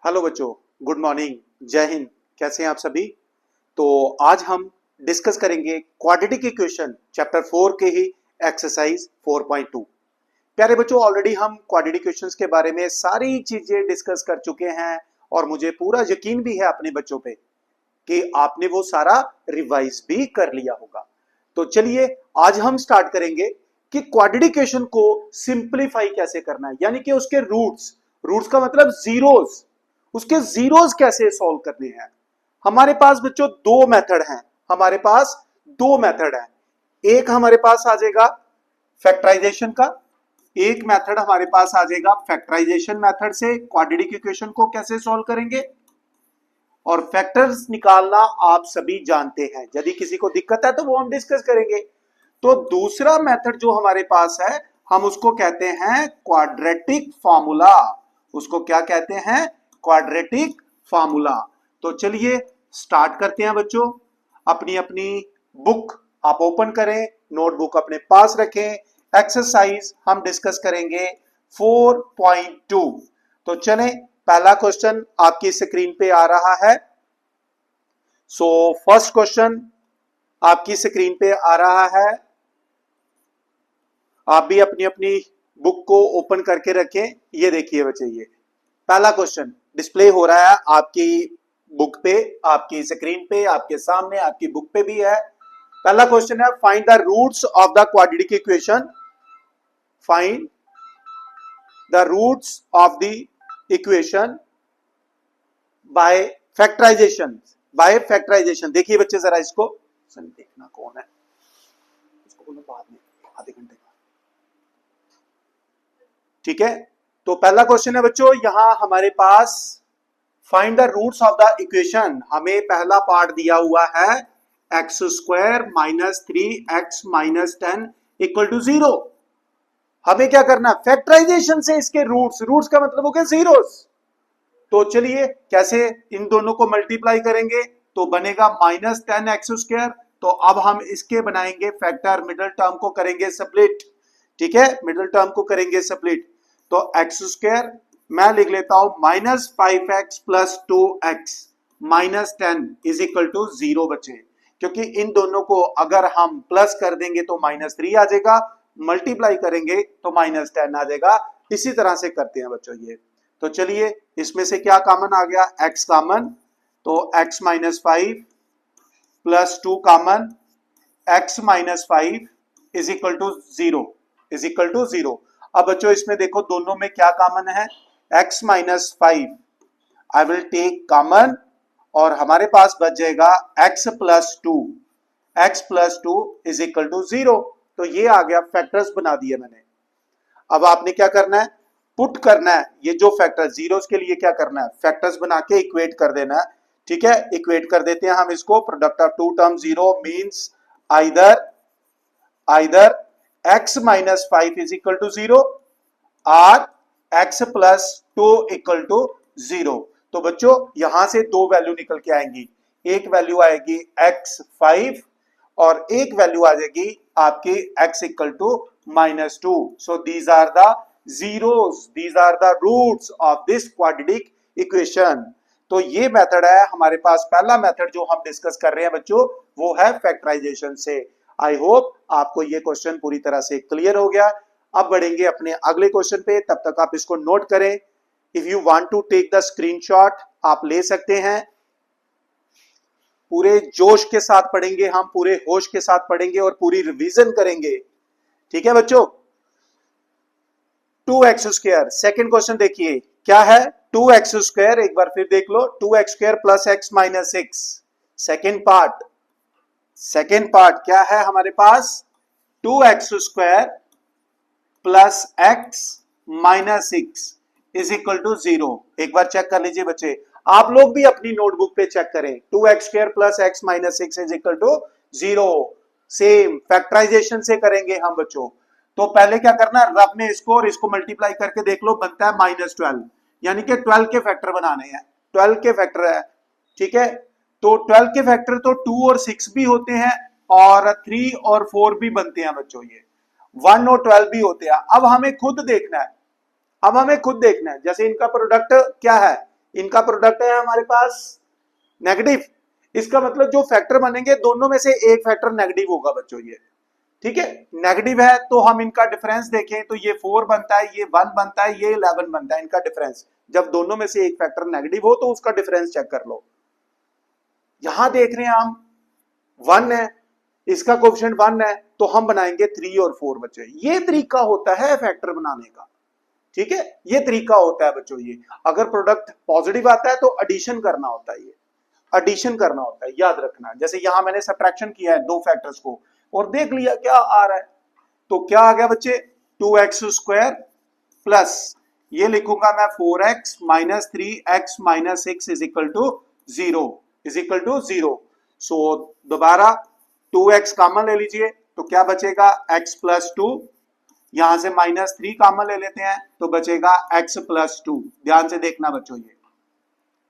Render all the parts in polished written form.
Hello बच्चों, good morning, जय हिंद। कैसे हैं आप सभी। तो आज हम डिस्कस करेंगे क्वाड्रेटिक इक्वेशन चैप्टर 4 के ही एक्सरसाइज 4.2। प्यारे बच्चों, ऑलरेडी हम क्वाड्रेटिक इक्वेशंस के बारे में सारी चीजें डिस्कस कर चुके हैं और मुझे पूरा यकीन भी है अपने बच्चों पे कि आपने वो सारा रिवाइज भी कर लिया होगा। तो चलिए आज हम स्टार्ट करेंगे कि क्वाड्रेटिक इक्वेशन को सिंप्लीफाई कैसे करना है, यानी कि उसके रूट्स का मतलब जीरोस, उसके जीरोस कैसे सॉल्व करने हैं। हमारे पास बच्चों दो मेथड हैं, हमारे पास दो मेथड हैं। एक हमारे पास आ जाएगा फैक्टराइजेशन का, एक मेथड हमारे पास आ जाएगा फैक्टराइजेशन मेथड से क्वाड्रेटिक इक्वेशन को कैसे सॉल्व करेंगे। और फैक्टर्स निकालना आप सभी जानते हैं, यदि किसी को दिक्कत है तो वो हम डिस्कस करेंगे। तो दूसरा मेथड जो हमारे पास है हम उसको कहते हैं क्वाड्रेटिक फार्मूला। उसको क्या कहते हैं? Quadratic formula. तो चलिए स्टार्ट करते हैं बच्चों। अपनी अपनी बुक आप ओपन करें, नोटबुक अपने पास रखें। एक्सरसाइज हम डिस्कस करेंगे 4.2। तो चलें, पहला क्वेश्चन आपकी स्क्रीन पे आ रहा है। सो फर्स्ट क्वेश्चन आपकी स्क्रीन पे आ रहा है। आप भी अपनी अपनी बुक को ओपन करके रखें। ये देखिए बच्चे, ये पहला क्वेश्चन डिस्प्ले हो रहा है आपकी बुक पे, आपकी स्क्रीन पे, आपके सामने, आपकी बुक पे भी है। पहला क्वेश्चन है, find the roots of the quadratic equation. Find the roots of the equation by factorization. By factorization. देखिए बच्चे जरा इसको, देखना कौन है, इसको बोलो बाद में, आधे घंटे का। ठीक है, तो पहला क्वेश्चन है बच्चों, यहां हमारे पास find the roots of the equation. हमें पहला पार्ट दिया हुआ है x square minus 3x minus 10 equal to 0। हमें क्या करना है? फैक्टराइजेशन से इसके रूट्स का मतलब हो गया जीरोस। तो चलिए कैसे इन दोनों को मल्टीप्लाई करेंगे, तो बनेगा माइनस 10x स्क्वायर। तो अब हम इसके बनाएंगे फैक्टर, मिडिल टर्म को करेंगे स्प्लिट। ठीक है, मिडिल टर्म को करेंगे स्प्लिट। तो एक्स स्क्वायर मैं लिख लेता हूं minus 5x plus 2x minus 10 is equal to 0 बचे, क्योंकि इन दोनों को अगर हम प्लस कर देंगे तो माइनस 3 आ जाएगा, मल्टीप्लाई करेंगे तो माइनस 10 आ जाएगा। इसी तरह से करते हैं बच्चों ये। तो चलिए इसमें से क्या कॉमन आ गया? x कॉमन, तो x minus 5 plus 2 common, x minus 5 is equal to 0, is equal to 0। अब बच्चों इसमें देखो दोनों में क्या कॉमन है? x minus 5 I will take common और हमारे पास बच जाएगा x plus 2, x plus 2 is equal to 0। तो ये आ गया, फैक्टर्स बना दिए मैंने। अब आपने क्या करना है? पुट करना है ये जो फैक्टर जीरोस के लिए क्या करना है? फैक्टर्स बना के इक्वेट कर देना है। ठीक है, इक्वेट कर देते हैं हम इसको। Product of two term 0 means either x minus 5 is equal to 0 और x प्लस 2 इक्वल टू 0। तो बच्चों यहां से दो वैल्यू निकल के आएंगी, एक वैल्यू आएगी x5 और एक वैल्यू आ जाएगी आपकी x equal to minus 2। So these are the zeros, these are the roots of this quadratic equation. तो ये मेथड है हमारे पास। पहला मेथड जो हम डिस्कस कर रहे हैं बच्चों वो है फैक्टराइजेशन से। आई होप आपको ये क्वेश्चन पूरी तरह से क्लियर हो गया। अब बढ़ेंगे अपने अगले क्वेश्चन पे, तब तक आप इसको नोट करें। If you want to take the screenshot आप ले सकते हैं। पूरे जोश के साथ पढ़ेंगे हम, पूरे होश के साथ पढ़ेंगे और पूरी रिवीजन करेंगे। ठीक है बच्चों, 2x स्क्वायर। सेकेंड क्वेश्चन देखिए क्या है? 2x स्क्वायर, एक बार फिर देख लो, 2x square plus x minus 6। Second part क्या है हमारे पास? 2x square plus x minus 6 is equal to 0। एक बार चेक कर लीजिए बच्चे, आप लोग भी अपनी नोटबुक पे चेक करें। 2x square plus x minus 6 is equal to 0। Same factorization से करेंगे हम बच्चों। तो पहले क्या करना है? रफ में इसको और इसको मल्टीप्लाई करके देख लो, बनता है माइनस 12, यानी कि 12 के फैक्टर बनाने हैं। 12 के फैक्टर है, ठीक है। तो 12 के फैक्टर तो 2 और 6 भी होते हैं और 3 और 4 भी बनते हैं बच्चों, ये 1 और 12 भी होते हैं। अब हमें खुद देखना है, जैसे इनका प्रोडक्ट क्या है? इनका प्रोडक्ट है हमारे पास नेगेटिव। इसका मतलब जो फैक्टर बनेंगे दोनों में से एक फैक्टर नेगेटिव होगा बच्चों ये, ठीक है। नेगेटिव है तो हम इनका डिफरेंस देखें तो ये 4 बनता है, ये 1 बनता है, ये 11 बनता है। इनका डिफरेंस जब दोनों में से एक फैक्टर नेगेटिव हो तो उसका डिफरेंस चेक कर लो। यहां देख रहे हैं हम 1 है, इसका कोएफिशिएंट 1 है, तो हम बनाएंगे 3 और 4 बच्चे। ये तरीका होता है फैक्टर बनाने का, ठीक है, ये तरीका होता है बच्चों। ये अगर प्रोडक्ट पॉजिटिव आता है तो एडिशन करना होता है, ये एडिशन करना होता है, याद रखना। जैसे यहां मैंने सब्ट्रैक्शन किया है दो फैक्टर्स को और देख लिया क्या आ रहा है, तो क्या आ गया बच्चे 2x² प्लस ये लिखूंगा मैं 4x minus 3x minus 6 is equal to 0। So दोबारा 2x कॉमन ले लीजिए तो क्या बचेगा x प्लस 2, यहां से माइनस 3 कॉमन ले लेते हैं तो बचेगा x प्लस 2। ध्यान से देखना बच्चों, ये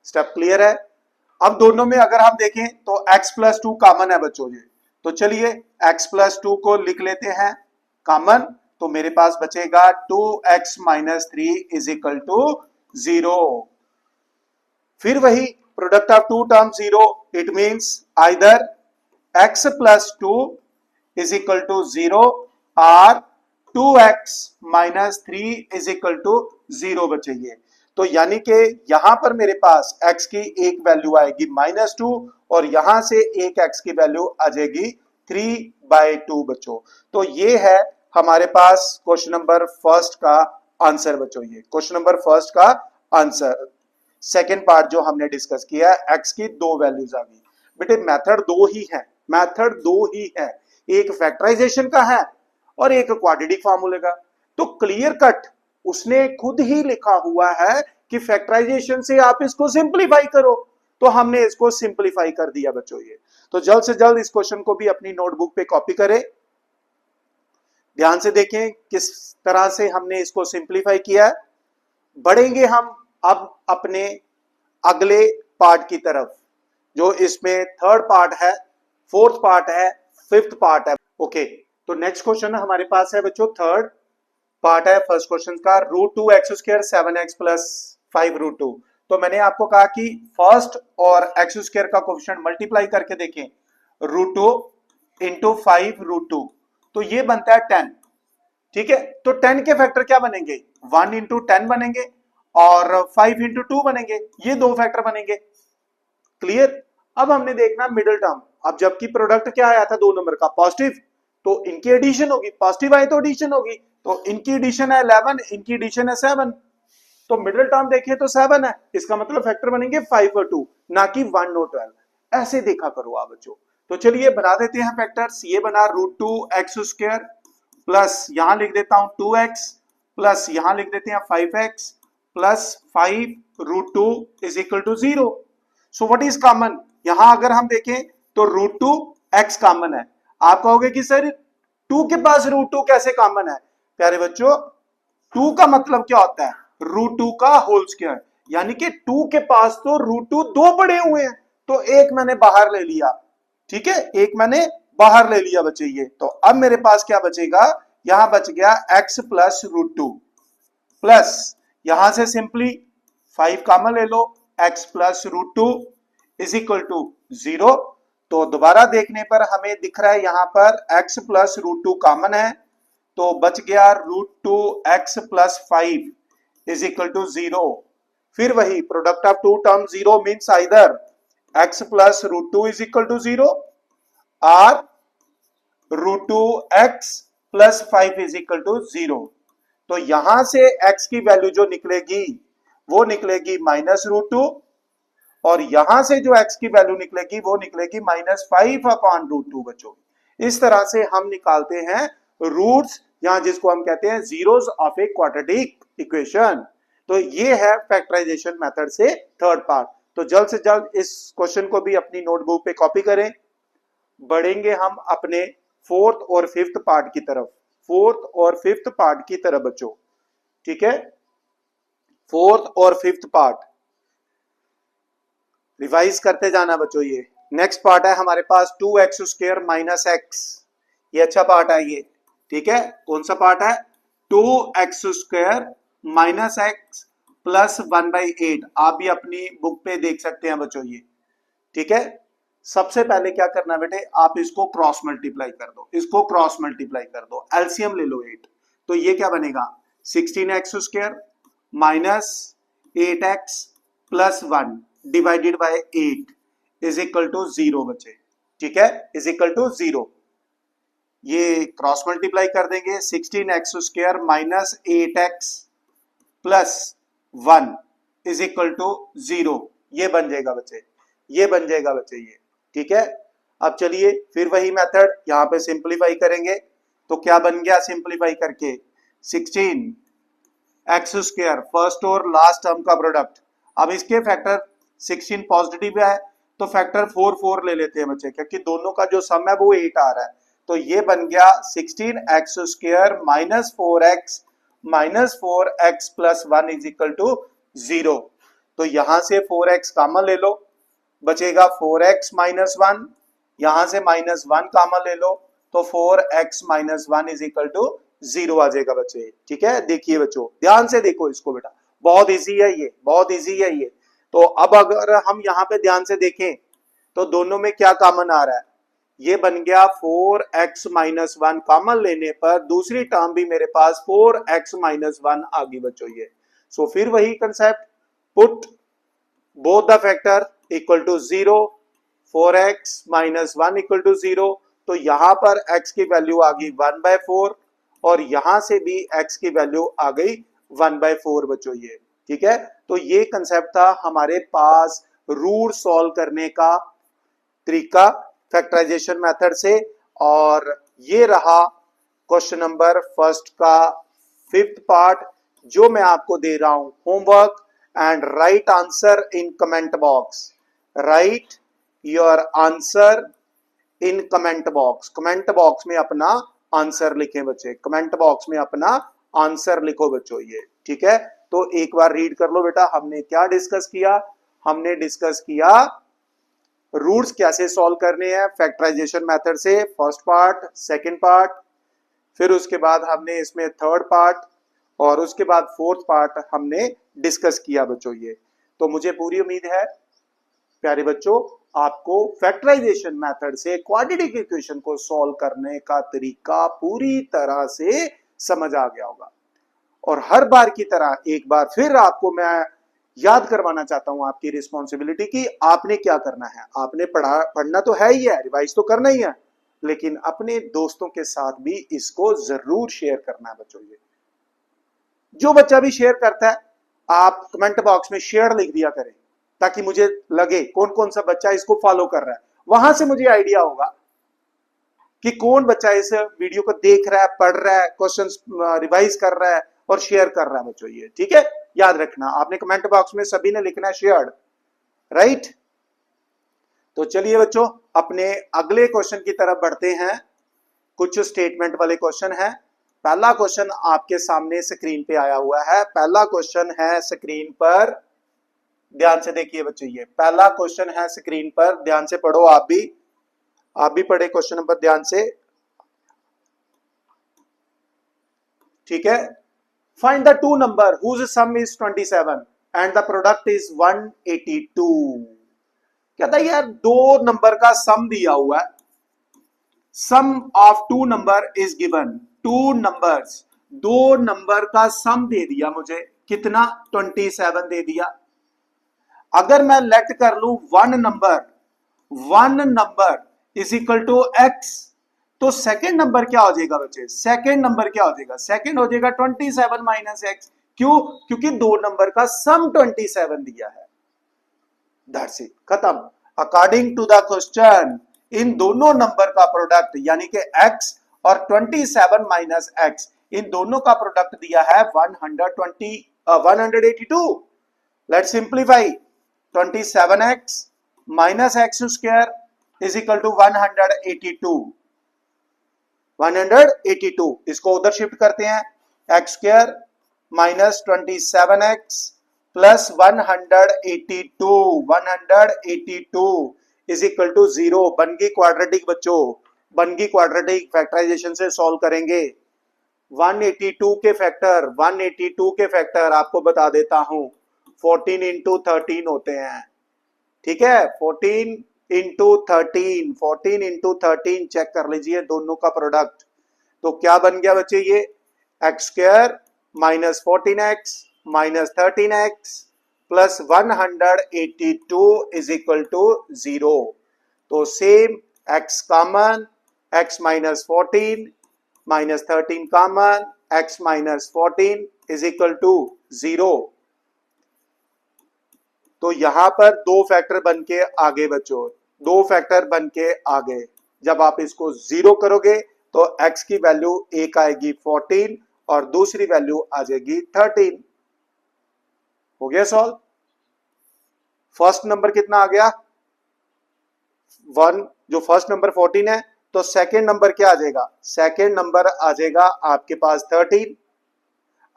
स्टेप क्लियर है। अब दोनों में अगर हम देखें तो x प्लस 2 कॉमन है बच्चों ये, तो चलिए x प्लस 2 को लिख लेते हैं कॉमन, तो मेरे पास बचेगा 2x minus 3 is equal to 0। फिर वही product of two term 0, it means either x plus 2 is equal to 0 और 2x minus 3 is equal to 0 बचेगी। तो यानी कि यहां पर मेरे पास x की एक वैल्यू आएगी -2 और यहां से एक x की वैल्यू आ जाएगी 3/2 बच्चों। तो ये है हमारे पास क्वेश्चन नंबर फर्स्ट का आंसर बच्चों, ये क्वेश्चन नंबर फर्स्ट का आंसर। सेकेंड पार्ट जो हमने डिस्कस किया है x की दो वैल्यूज आ गई। बेटे मेथड दो ही है, मेथड दो ही है, एक फैक्टराइजेशन का है और एक क्वाड्रेटिक फार्मूले का। तो क्लियर कट उसने खुद ही लिखा हुआ है कि फैक्टराइजेशन से आप इसको सिंपलीफाई करो, तो हमने इसको सिंपलीफाई कर दिया बच्चों ये। तो जल्द से जल्द इस क्वेश्चन को भी अपनी नोटबुक पे कॉपी करें, ध्यान से देखें किस तरह से हमने इसको सिंपलीफाई किया है। बढ़ेंगे हम अब अपने अगले पार्ट की तरफ, जो इसमें थर्ड पार्ट है, फोर्थ पार्ट है, फिफ्थ पार्ट है। ओके, तो नेक्स्ट क्वेश्चन हमारे पास है बच्चों थर्ड पार्ट है फर्स्ट क्वेश्चन का, √2x² 7x प्लस 5√2। तो मैंने आपको कहा कि फर्स्ट और x² का कोएफिशिएंट मल्टीप्लाई करके देखें, √2 इंटू 5√2 तो ये बनता है 10, ठीक है। तो 10 के फैक्टर क्या बनेंगे, 1 इंटू 10 बनेंगे और 5 इंटू 2 बनेंगे, ये दो फैक्टर बनेंगे। क्लियर। अब हमने देखना मिडिल टर्म, अब जबकि प्रोडक्ट क्या आया था 2 नंबर का पॉजिटिव, तो इनकी एडिशन होगी, पॉजिटिव आए तो एडिशन होगी, तो इनकी एडिशन है 11, इनकी एडिशन है 7, तो मिडिल टर्म देखें तो 7 है, इसका मतलब फैक्टर बनेंगे 5 और 2, ना कि 1 और 12। ऐसे देखा करो आप बच्चों। तो चलिए बना देते हैं फैक्टर्स। ये बना √2x² प्लस यहां लिख देता हूं 2x प्लस यहां लिख देते हैं 5x plus 5√2 is equal to 0। So what is common, यहां अगर हम देखें तो √2x कॉमन है। आप कहोगे कि सर 2 के पास √2 कैसे कॉमन है। प्यारे बच्चों 2 का मतलब क्या होता है, √2 का होल स्क्वायर, यानी कि 2 के पास तो √2 दो पड़े हुए हैं, तो एक मैंने बाहर ले लिया, ठीक है, एक मैंने बाहर ले लिया बच्चे ये। तो अब मेरे पास क्या बचेगा, यहां बच गया x प्लस √2 प्लस यहां से सिंपली 5 कॉमन ले लो, x plus √2 is equal to 0। तो दोबारा देखने पर हमें दिख रहा है यहां पर x प्लस √2 कॉमन है, तो बच गया √2x plus 5 is equal to 0। फिर वही product of two term 0 means either x plus √2 is equal to 0 और √2x plus 5 is equal to 0। तो यहां से x की वैल्यू जो निकलेगी वो निकलेगी -√2 और यहां से जो x की वैल्यू निकलेगी वो निकलेगी -5/√2 बच्चों। इस तरह से हम निकालते हैं रूट्स, यहां जिसको हम कहते हैं zeros of a quadratic equation. तो ये है फैक्टराइजेशन मेथड से थर्ड पार्ट। तो जल्द से जल्द इस क्वेश्चन को भी अपनी नोटबुक पे कॉपी करें। बढ़ेंगे हम अपने फोर्थ और फिफ्थ पार्ट की तरफ, फोर्थ और फिफ्थ पार्ट की तरफ बच्चों, ठीक है। फोर्थ और फिफ्थ पार्ट रिवाइज करते जाना बच्चों। ये नेक्स्ट पार्ट है हमारे पास 2x² माइनस x, ये अच्छा पार्ट है ये, ठीक है। कौन सा पार्ट है, 2x² माइनस x प्लस 1/8। आप भी अपनी बुक पे देख सकते हैं बच्चों ये, ठीक है। सबसे पहले क्या करना बेटे, आप इसको क्रॉस मल्टीप्लाई कर दो, इसको क्रॉस मल्टीप्लाई कर दो, एलसीएम ले लो 8। तो ये क्या बनेगा, 16x² minus 8x plus 1 divided by 8 is equal to 0 बचे, ठीक है, इज इक्वल टू 0। ये क्रॉस मल्टीप्लाई कर देंगे, 16x² minus 8x plus 1 is equal to 0। ये बन जाएगा बच्चे, ये बन जाएगा बच्चे ये, ठीक है। अब चलिए फिर वही मेथड यहां पे सिंपलीफाई करेंगे। तो क्या बन गया सिंपलीफाई करके, 16x² फर्स्ट और लास्ट टर्म का प्रोडक्ट। अब इसके फैक्टर 16 पॉजिटिव है तो फैक्टर 4 ले लेते हैं बच्चे, क्योंकि दोनों का जो सम है वो 8 आ रहा है। तो ये बन गया 16x² minus 4x plus 1 is equal to 0। तो यहां से 4x कॉमन ले लो, बचेगा 4x माइनस 1, यहां से माइनस 1 कॉमन ले लो तो 4x minus 1 is equal to 0 आ जाएगा बच्चे, ठीक है। देखिए बच्चों ध्यान से देखो इसको बेटा, बहुत इजी है ये, बहुत इजी है ये। तो अब अगर हम यहाँ पे ध्यान से देखें तो दोनों में क्या कॉमन आ रहा है, ये बन गया 4x माइनस 1 कॉमन लेने पर दूसरी टर्म भी मेरे पास 4x माइनस 1 आ गई बच्चों ये। सो फिर वही concept, put both the factor equal to 0, 4x minus 1 equal to 0। तो यहां पर x की वैल्यू आ गई 1/4 और यहां से भी x की वैल्यू आ गई 1/4 बच्चों ये, ठीक है। तो ये कंसेप्ट था हमारे पास रूट सॉल्व करने का तरीका फैक्टराइजेशन मेथड से। और ये रहा क्वेश्चन नंबर फर्स्ट का 5th पार्ट जो मैं आपको दे रहा हूं homework. And right answer in comment box, right your answer in comment box. Comment box में अपना आंसर लिखें बच्चे, कमेंट बॉक्स में अपना आंसर लिखो बच्चों ये, ठीक है। तो एक बार रीड कर लो बेटा, हमने क्या डिस्कस किया, हमने डिस्कस किया रूट्स कैसे सॉल्व करने हैं फैक्टराइजेशन मेथड से, फर्स्ट पार्ट, सेकंड पार्ट, फिर उसके बाद हमने इसमें थर्ड पार्ट और उसके बाद फोर्थ पार्ट हमने डिस्कस किया बच्चों ये। तो मुझे पूरी उम्मीद है प्यारे बच्चों आपको फैक्टराइजेशन मेथड से क्वाड्रेटिक इक्वेशन को सॉल्व करने का तरीका पूरी तरह से समझ आ गया होगा। और हर बार की तरह एक बार फिर आपको मैं याद करवाना चाहता हूं आपकी रिस्पॉन्सिबिलिटी की आपने क्या करना है। आपने पढ़ना तो है ही है, रिवाइज तो करना ही है, लेकिन अपने दोस्तों के साथ भी इसको जरूर शेयर करना है बच्चों ये। जो बच्चा भी शेयर करता है आप कमेंट बॉक्स में शेयर लिख दिया करें, ताकि मुझे लगे कौन कौन सा बच्चा इसको फॉलो कर रहा है। वहां से मुझे आइडिया होगा कि कौन बच्चा इस वीडियो को देख रहा है, पढ़ रहा है, क्वेश्चंस रिवाइज कर रहा है और शेयर कर रहा है बच्चों ये, ठीक है। याद रखना आपने कमेंट बॉक्स में सभी ने लिखना है शेयर्ड, राइट। तो चलिए बच्चों अपने अगले क्वेश्चन की तरफ बढ़ते हैं। कुछ स्टेटमेंट वाले क्वेश्चन है। पहला क्वेश्चन आपके सामने स्क्रीन पे आया हुआ है, पहला क्वेश्चन है स्क्रीन पर, ध्यान से देखिए बच्चों ये पहला क्वेश्चन है स्क्रीन पर, ध्यान से पढ़ो, आप भी पढ़े क्वेश्चन नंबर ध्यान से, ठीक है। Find the two number whose sum is 27 and the product is 182। कहता है यार दो नंबर का सम दिया हुआ है, sum of two number is given, two numbers, दो नंबर का सम दे दिया मुझे, कितना 27 दे दिया। अगर मैं लेट कर लू one number is equal to x, तो सेकेंड नंबर क्या हो जाएगा बच्चे, सेकेंड नंबर क्या हो जाएगा, सेकेंड हो जाएगा 27 माइनस एक्स। क्यों, क्योंकि दो नंबर का सम 27 दिया है, दैट्स इट, खत्म। अकॉर्डिंग टू द क्वेश्चन इन दोनों नंबर का प्रोडक्ट यानी कि x और 27 माइनस एक्स, इन दोनों का प्रोडक्ट दिया है 182। Let's simplify, 27x minus x square is equal to 182। इसको उधर शिफ्ट करते हैं, x square minus 27x plus 182 is equal to 0। बन गई क्वाड्रेटिक बच्चों, बन गई क्वाड्रेटिक, फैक्टराइजेशन से सॉल्व करेंगे। 182 के फैक्टर, 182 के फैक्टर आपको बता देता हूं 14 इंटू 13 होते हैं। ठीक है, 14 इंटू 13, 14 इंटू 13 चेक कर लीजिए दोनों का प्रोडक्ट। तो क्या बन गया बच्चे, ये x square minus 14x minus 13x plus 182 is equal to 0। तो same x common, x minus 14 minus 13 common, x minus 14 is equal to 0। तो यहां पर दो फैक्टर बन के आगे बच्चों, दो फैक्टर बन के आगे। जब आप इसको 0 करोगे तो x की वैल्यू एक आएगी 14 और दूसरी वैल्यू आ जाएगी 13। हो गया सॉल्व। फर्स्ट नंबर कितना आ गया 1, जो फर्स्ट नंबर 14 है, तो सेकंड नंबर क्या आ जाएगा, सेकंड नंबर आ जाएगा आपके पास 13।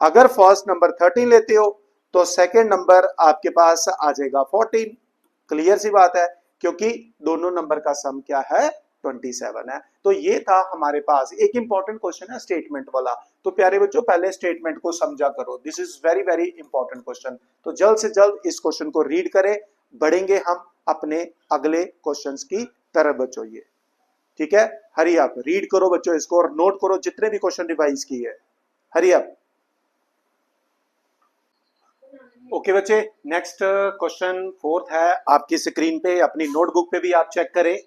अगर फर्स्ट नंबर 13 लेते हो तो सेकंड नंबर आपके पास आ जाएगा 14। क्लियर सी बात है, क्योंकि दोनों नंबर का सम क्या है 27 है। तो ये था हमारे पास एक इंपॉर्टेंट क्वेश्चन है स्टेटमेंट वाला। तो प्यारे बच्चों पहले स्टेटमेंट को समझा करो, this is very very important question. तो जल्द से जल्द इस क्वेश्चन को रीड करें, बढ़ेंगे हम अपने अगले क्वेश्चंस की तरफ बच्चों। ये ठीक है, हरी आप रीड करो बच्चों इसको और नोट करो जितने भी क्वेश्चन रिवाइज किए, हरी आप। ओके बच्चे, नेक्स्ट क्वेश्चन फोर्थ है आपकी स्क्रीन पे, अपनी नोटबुक पे भी आप चेक करें,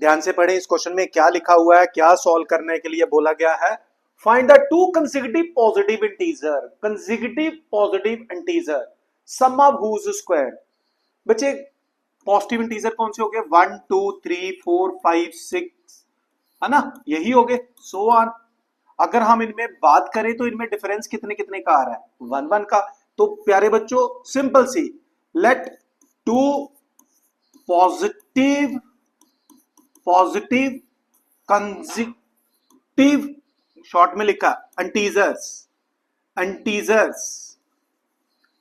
ध्यान से पढ़ें। इस क्वेश्चन में क्या लिखा हुआ है, क्या सॉल्व करने के लिए बोला गया है। Find the two consecutive positive integer, consecutive positive integer sum of whose square. बच्चे पॉजिटिव इंटीजर कौन से हो गए, 1 2 3 4 5 6 है ना, यही हो गए, सो ऑन। अगर हम इनमें बात करें तो इनमें डिफरेंस कितने कितने का आ रहा है, 1 1 का। तो प्यारे बच्चों सिंपल सी, let two positive consecutive, short में लिखा इंटीजर्स,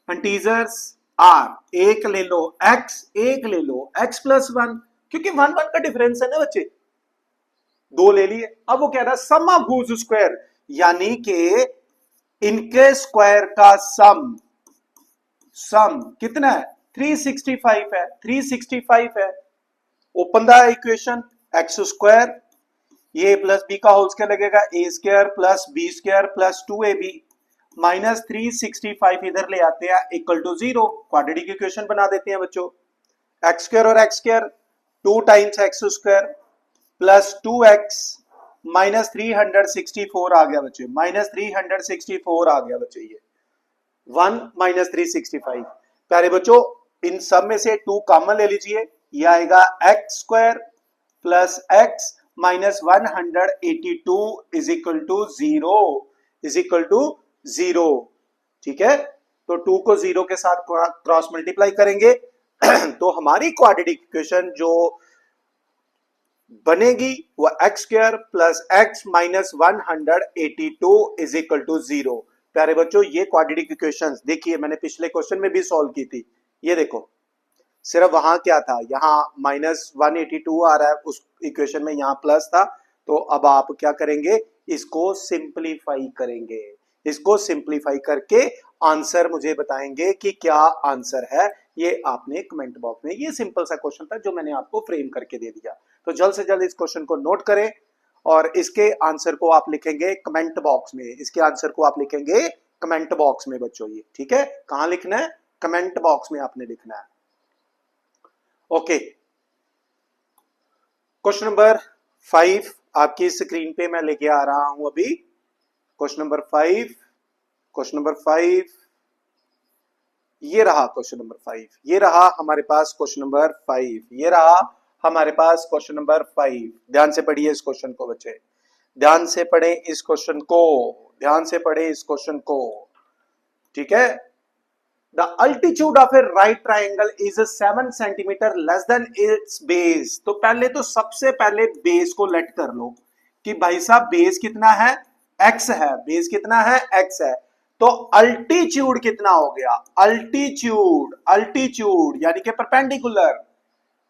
इंटीजर्स आर, एक ले लो x, एक ले लो x प्लस 1, क्योंकि 1 1 का डिफरेंस है ना बच्चे, दो ले लिए। अब वो कह रहा है सम ऑफ हुज स्क्वायर, यानी कि इनके स्क्वायर का सम कितना है 365 है, 365 है। Open the equation, x square ये प्लस बी का होल स्क्वायर लगेगा a square plus b square plus 2ab minus 365 इधर ले आते हैं इक्वल टू 0। क्वाड्रेटिक इक्वेशन बना देते हैं बच्चों, एक्स स्क्वायर और x square 2 times x square plus 2x minus 364 आ गया बच्चे, माइनस 364 आ गया बच्चे, ये 1 माइनस 365। प्यारे बच्चों इन सब में से 2 कॉमन ले लीजिए, ये आएगा x square plus x minus 182 is equal to 0, is equal to 0। ठीक है, तो 2 को 0 के साथ क्रॉस मल्टीप्लाई करेंगे तो हमारी क्वाड्रेटिक इक्वेशन जो बनेगी वो x square plus x minus 182 is equal to 0। प्यारे बच्चों ये क्वाड्रेटिक इक्वेशंस देखिए मैंने पिछले क्वेश्चन में भी सॉल्व की थी, ये देखो सिर्फ वहां क्या था, यहां माइनस 182 आ रहा है, उस इक्वेशन में यहां प्लस था। तो अब आप क्या करेंगे, इसको सिंप्लीफाई करेंगे, इसको सिंप्लीफाई करके आंसर मुझे बताएंगे कि क्या आंसर है। ये आपने कमेंट बॉक्स में, ये सिंपल सा क्वेश्चन था जो मैंने आपको फ्रेम करके दे दिया। तो जल्द से जल्द इस क्वेश्चन को नोट करें और इसके आंसर को आप लिखेंगे कमेंट बॉक्स में, इसके आंसर को आप लिखेंगे कमेंट बॉक्स में बच्चों। ये ठीक है, कहां लिखना है, कमेंट बॉक्स में आपने लिखना है। ओके, क्वेश्चन नंबर 5 आपकी स्क्रीन पे मैं लेके आ रहा हूं अभी। क्वेश्चन नंबर 5, क्वेश्चन नंबर 5 ये रहा, क्वेश्चन नंबर 5 ये रहा हमारे पास, क्वेश्चन नंबर 5 ये रहा हमारे पास, क्वेश्चन नंबर 5। ध्यान से पढ़िए इस क्वेश्चन को बच्चे, ध्यान से पढ़े इस क्वेश्चन को, ध्यान से पढ़े इस क्वेश्चन को। ठीक है, the altitude of A right triangle is 7 centimetre less than it's base. तो पहले तो सबसे पहले बेस को लेट कर लो कि भाई साहब बेस कितना है, x है, बेस कितना है, x है। तो अल्टीट्यूड कितना हो गया, अल्टीट्यूड, अल्टीट्यूड यानी कि perpendicular,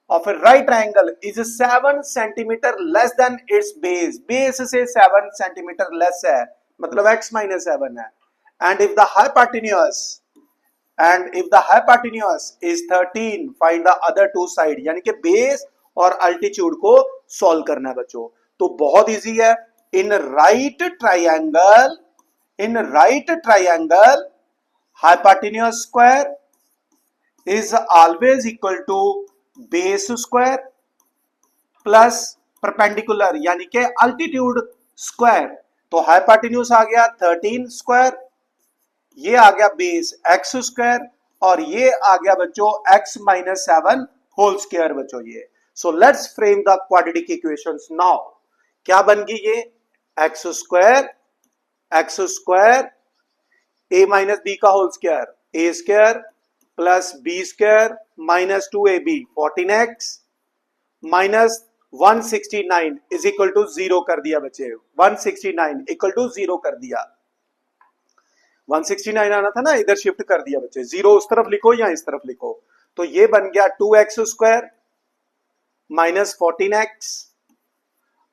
of a right triangle is 7 centimeter less than its base. Base से 7 centimeter less है, मतलब x minus 7 है. And if the hypotenuse is 13, find the other two side. यानी कि बेस और अल्टीट्यूड को सॉल्व करना है बच्चों. तो बहुत इजी है. In right triangle, hypotenuse square is always equal to base square plus perpendicular यानी कि अल्टीट्यूड स्क्वायर. तो हाइपोटेन्यूज आ गया 13 स्क्वायर, ये आ गया बेस एक्स स्क्वायर, और ये आ गया बच्चों x माइनस 7 होल स्क्वायर बच्चों ये. So let's frame the quadratic equations now. क्या बन गई ये? X square a minus b का whole square a square plus b square minus 2ab 14x minus 169 is equal to 0 कर दिया बच्चे. 169 इक्वल टू 0 कर दिया. 169 आना था ना, इधर शिफ्ट कर दिया बच्चे. 0 उस तरफ लिखो या इस तरफ लिखो. तो ये बन गया 2x स्क्वायर माइनस 14x,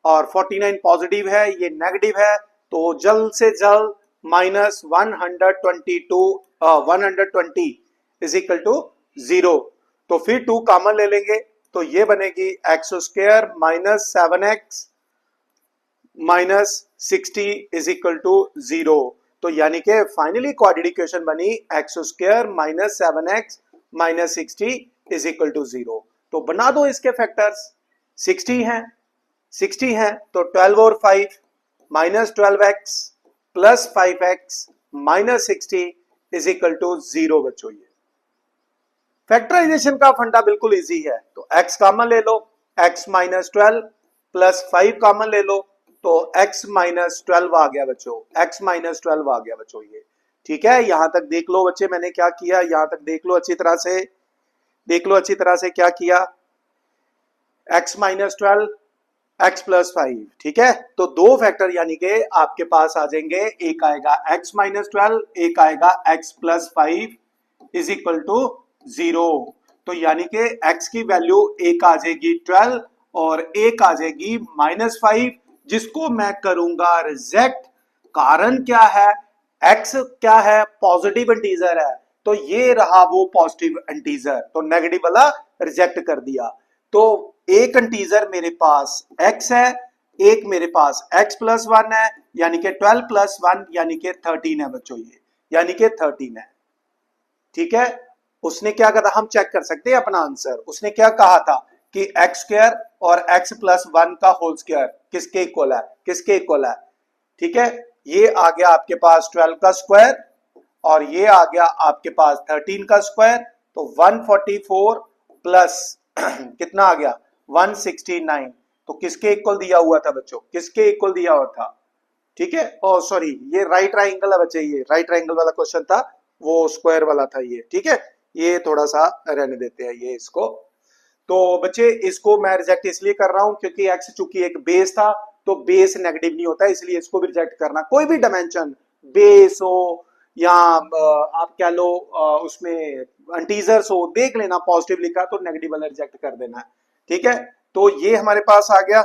और 49 पॉजिटिव है, ये नेगेटिव है, तो जल्द से जल्द माइनस 120 इज इक्वल टू 0. तो फिर 2 कॉमन ले लेंगे, तो ये बनेगी x square minus 7x minus 60 is equal to 0. तो यानी कि फाइनली क्वाड्रेटिक इक्वेशन बनी x square minus 7x minus 60 is equal to 0. तो बना दो इसके फैक्टर्स. 60 है तो 12 और 5 minus 12x plus 5x minus 60 is equal to 0 बच्चों. ये फैक्टराइजेशन का फंडा बिल्कुल इजी है. तो x कॉमन ले लो, x माइनस 12 प्लस 5 कॉमन ले लो, तो x माइनस 12 आ गया बच्चों. x माइनस 12 आ गया बच्चों ये. ठीक है, यहां तक देख लो बच्चे मैंने क्या किया, यहां तक देख लो अच्छी तरह से क्या किया. x minus 12 x plus 5. ठीक है, तो दो फैक्टर यानी कि आपके पास आ जाएंगे. एक आएगा x माइनस 12, एक आएगा x plus 5 is equal to 0. तो यानी कि x की वैल्यू एक आ जाएगी 12 और एक आ जाएगी माइनस 5, जिसको मैं करूंगा रिजेक्ट. कारण क्या है? x क्या है? पॉजिटिव इंटीजर है, तो ये रहा वो पॉजिटिव इंटीजर, तो नेगेटिव वाला रिजेक्ट कर दिया. तो एक इंटीजर मेरे पास x है, एक मेरे पास x प्लस 1 है, यानी कि 12 प्लस 1 यानी कि 13 है बच्चों ये, यानी कि 13 है. ठीक है, उसने क्या कहा, हम चेक कर सकते हैं अपना आंसर. उसने क्या कहा था कि एक्स स्क्वायर और x प्लस 1 का होल स्क्वायर किसके इक्वल है. ठीक है, ये आ गया आपके पास 12 का स्क्वायर और ये आ गया आपके पास 13 का स्क्वायर. तो 144 प्लस कितना आ गया 169. तो किसके इक्वल दिया हुआ था बच्चों? किसके इक्वल दिया हुआ था? ठीक है, ओ सॉरी, ये राइट ट्राइंगल है बच्चे, ये राइट ट्राइंगल वाला क्वेश्चन था, वो स्क्वायर वाला था ये. ठीक है, ये थोड़ा सा रहने देते हैं ये इसको. तो बच्चे इसको मैं रिजेक्ट इसलिए कर रहा हूं क्योंकि x चूंकि एक बेस था, तो बेस नेगेटिव नहीं होता, इसलिए इसको भी रिजेक्ट करना. कोई भी डायमेंशन बेस हो या आप कह लो उसमें इंटीजर्स हो, देख लेना पॉजिटिव लिखा तो नेगेटिव वाला रिजेक्ट कर देना. ठीक है, तो ये हमारे पास आ गया.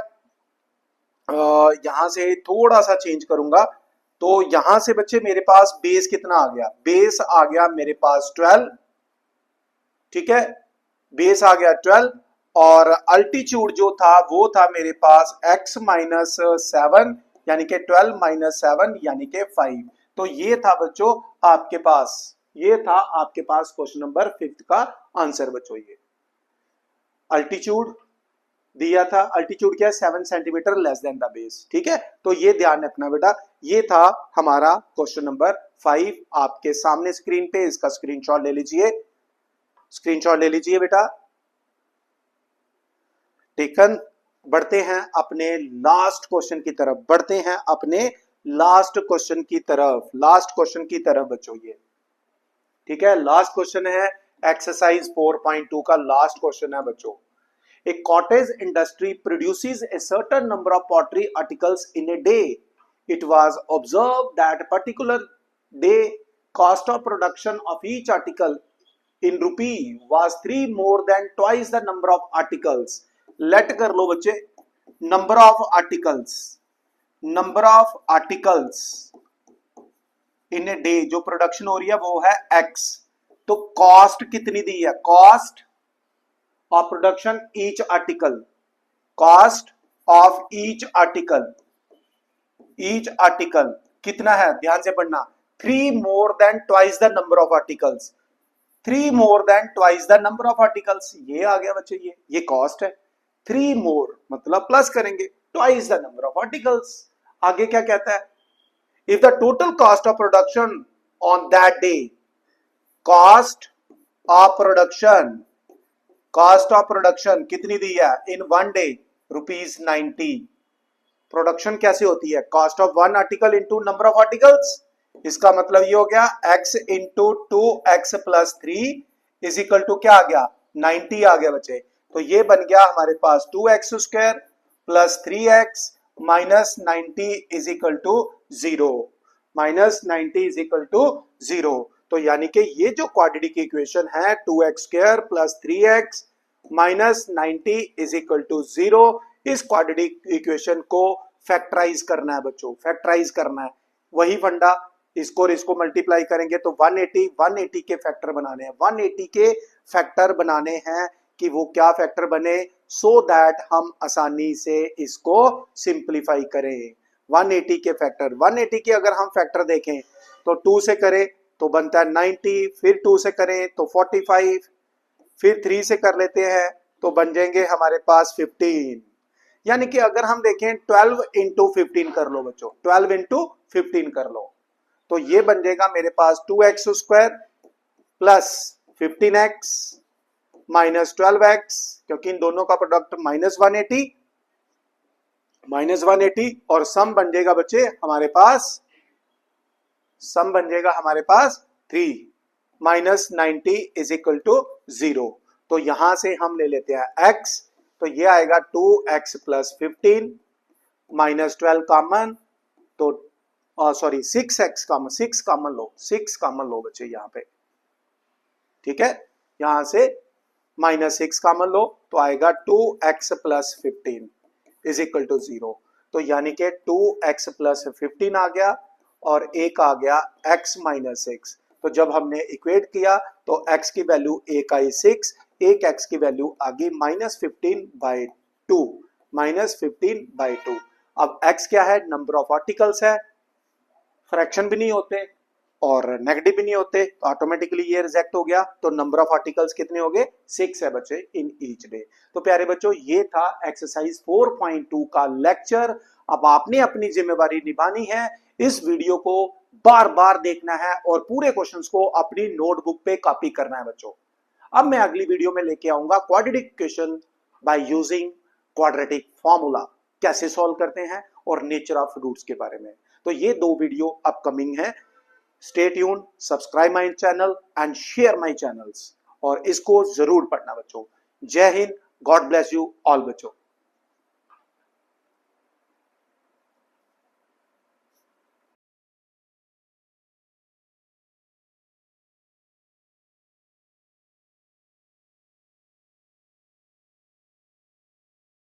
यहां से थोड़ा सा चेंज करूंगा. तो यहां से बच्चे मेरे पास बेस कितना आ गया? बेस आ गया मेरे पास 12. ठीक है, बेस आ गया 12 और अल्टीट्यूड जो था वो था मेरे पास x माइनस 7 यानी कि 12 माइनस 7 यानी कि 5. तो ये था बच्चों आपके पास, ये था आपके पास क्वेश्चन नंबर 5 का आंसर बच्चों. ये अल्टीट्यूड दिया था, अल्टीट्यूड क्या है? 7 centimetre less than the base. ठीक है, तो ये ध्यान रखना बेटा. ये था हमारा क्वेश्चन नंबर 5 आपके सामने स्क्रीन पे. इसका स्क्रीनशॉट ले लीजिए बेटा. टेकन. बढ़ते हैं अपने लास्ट क्वेश्चन की तरफ, लास्ट क्वेश्चन की तरफ बच्चों ये. ठीक है, लास्ट क्वेश्चन है एक्सरसाइज 4.2 का लास्ट क्वेश्चन है बच्चों. A cottage industry produces a certain number of pottery articles in a day. It was observed that a particular day cost of production of each article in rupee was 3 more than twice the number of articles. Let कर लो बच्चे, number of articles in a day जो production हो रही है वो है x. तो cost कितनी दी है? Cost of production each article, cost of each article कितना है? ध्यान से पढ़ना, 3 more than twice the number of articles. 3 more than twice the number of articles, ये आ गया बच्चे, ये कॉस्ट है. 3 more मतलब प्लस करेंगे, twice the number of articles. आगे क्या कहता है? If the total cost of production on that day, cost of production कितनी दी है? In one day ₹90. प्रोडक्शन कैसे होती है? Cost of one article into number of articles. इसका मतलब ये हो गया x into 2x plus 3 is equal to क्या आ गया? 90 आ गया बच्चे. तो ये बन गया हमारे पास 2x square plus 3x minus 90 is equal to 0. Minus 90 is equal to 0. तो यानी कि ये जो क्वाड्रेटिक इक्वेशन है 2x square plus 3x minus 90 is equal to 0, इस क्वाड्रेटिक इक्वेशन को फैक्टराइज करना है बच्चों, फैक्टराइज करना है. वही फंडा, इसको और इसको मल्टीप्लाई करेंगे तो 180 के फैक्टर बनाने हैं. 180 के फैक्टर बनाने हैं कि वो क्या फैक्टर बने, सो दैट हम आसानी से इसको सिंप्लीफाई करें. 180 के फैक्टर, 180 के अगर हम फैक्टर देखें तो 2 से करें तो बनता है 90, फिर 2 से करें तो 45, फिर 3 से कर लेते हैं तो बन जाएंगे हमारे पास 15. यानी कि अगर हम देखें 12 इंटू 15 कर लो बच्चों, 12 इंटू 15 कर लो तो ये बन जाएगा मेरे पास 2x square plus 15x minus 12x, क्योंकि इन दोनों का प्रोडक्ट माइनस 180 और सम बन जाएगा बच्चे हमारे पास, सम बन जाएगा हमारे पास 3 माइनस 90 इज इक्वल टू 0. तो यहां से हम ले लेते हैं x, तो ये आएगा 2x प्लस 15 माइनस 12 कॉमन, तो सॉरी 6x कॉमन, 6 कॉमन लो बच्चे यहाँ पे. ठीक है, यहां से माइनस 6 कॉमन लो तो आएगा 2x plus 15 is equal to 0. तो यानी कि 2x प्लस 15 आ गया और एक आ गया x माइनस 6. तो जब हमने इक्वेट किया तो x की वैल्यू एक आई 6, एक x की वैल्यू आ गई माइनस 15/2, माइनस 15/2. अब x क्या है? नंबर ऑफ आर्टिकल्स है, फ्रैक्शन भी नहीं होते और नेगेटिव भी नहीं होते, तो ऑटोमेटिकली ये रिजेक्ट हो गया. तो नंबर ऑफ आर्टिकल्स कितने हो गए? 6 है बच्चे इन ईच डे. तो प्यारे बच्चों, ये था एक्सरसाइज 4.2 का लेक्चर. अब आपने अपनी जिम्मेवारी निभानी है, इस वीडियो को बार बार देखना है और पूरे क्वेश्चंस को अपनी नोटबुक पे कॉपी करना है बच्चों. अब मैं अगली वीडियो में लेके आऊंगा quadratic equation by using quadratic formula, कैसे सॉल्व करते हैं, और नेचर ऑफ रूट्स के बारे में. तो ये 2 वीडियो अपकमिंग है. Stay tune, subscribe my channel and share my channels, और इसको जरूर पढ़ना बच्चों. जय Hind, God bless you all बच्चों.